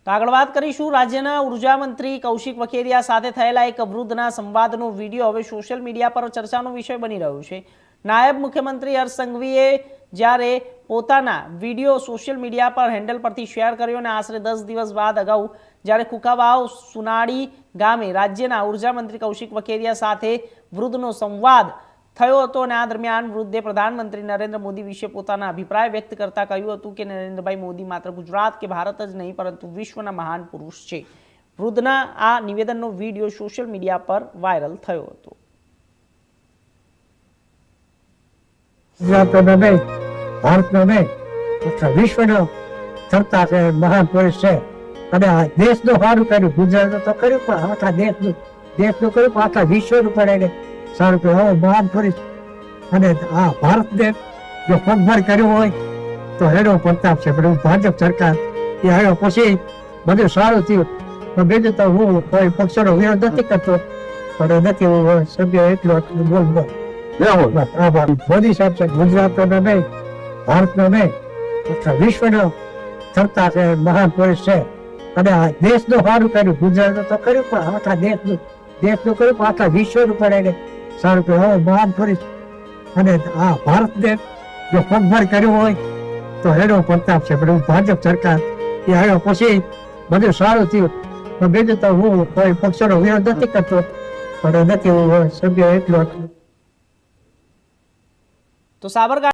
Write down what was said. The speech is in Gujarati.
તો આગળ વાત કરીશું રાજ્યના ઉર્જા મંત્રી કૌશિક વખેરિયા સાથે થયેલા એક વૃદ્ધના સંવાદનો વિડીયો હવે સોશિયલ મીડિયા પર ચર્ચાનો વિષય બની રહ્યો છે। નાયબ મુખ્યમંત્રી હર્ષ સંઘવીએ જ્યારે પોતાના વિડીયો સોશિયલ મીડિયા પર હેન્ડલ પરથી શેર કર્યો અને આશરે 10 દિવસ બાદ અગાઉ જ્યારે કુકાવાવ સુનાડી ગામે રાજ્યના ઉર્જા મંત્રી કૌશિક વખેરિયા સાથે વૃદ્ધનો સંવાદ થયો હતો અને આ દરમિયાન વૃદ્ધે પ્રધાનમંત્રી નરેન્દ્ર મોદી વિશે પોતાના અભિપ્રાય વ્યક્ત કરતા કહ્યું હતું કે નરેન્દ્રભાઈ મોદી માત્ર ગુજરાત કે ભારત જ નહીં પરંતુ વિશ્વના મહાન પુરુષ છે। વૃદ્ધના આ નિવેદનનો વિડીયો સોશિયલ મીડિયા પર વાયરલ થયો હતો। ભારતનો નહીં વિશ્વનો સત્તા છે, મહાન પુરુષ છે અને આ દેશનું સારું કર્યું, ગુજરાત તો કર્યું પણ આખા દેશનું કર્યું પણ આખા વિશ્વનું પણ એને સારું કર્યું। હવે મહાન પુરુષ અને આ ભારતને જો પગભર કર્યું હોય તો એનો પ્રતાપ છે, પણ ભાજપ સરકાર એ આવ્યો પછી બધું સારું થયું। પણ બીજું તો હું કોઈ પક્ષોનો વિરોધ નથી કરતો, પણ નથી હું સભ્ય એટલો બોલ મોદી સાહેબ છે ગુજરાતનો નહીં, ભારતનો નહીં વિશ્વનો સત્તા છે, મહાન પુરુષ છે અને આ દેશનું સારું કર્યું, ગુજરાત તો કર્યું પણ આખા દેશનું કર્યું પણ આખા વિશ્વનું પણ એને સારું કર્યું। હવે મહાન પુરુષ અને આ ભારતને જો પગભર કર્યું હોય તો એનો પ્રતાપ છે, પણ ભાજપ સરકાર એ આવ્યો પછી બધું સારું થયું। પણ બીજું તો હું કોઈ પક્ષોનો વિરોધ નથી કરતો, પણ નથી હું સભ્ય એટલો। તો સાબરકાંઠા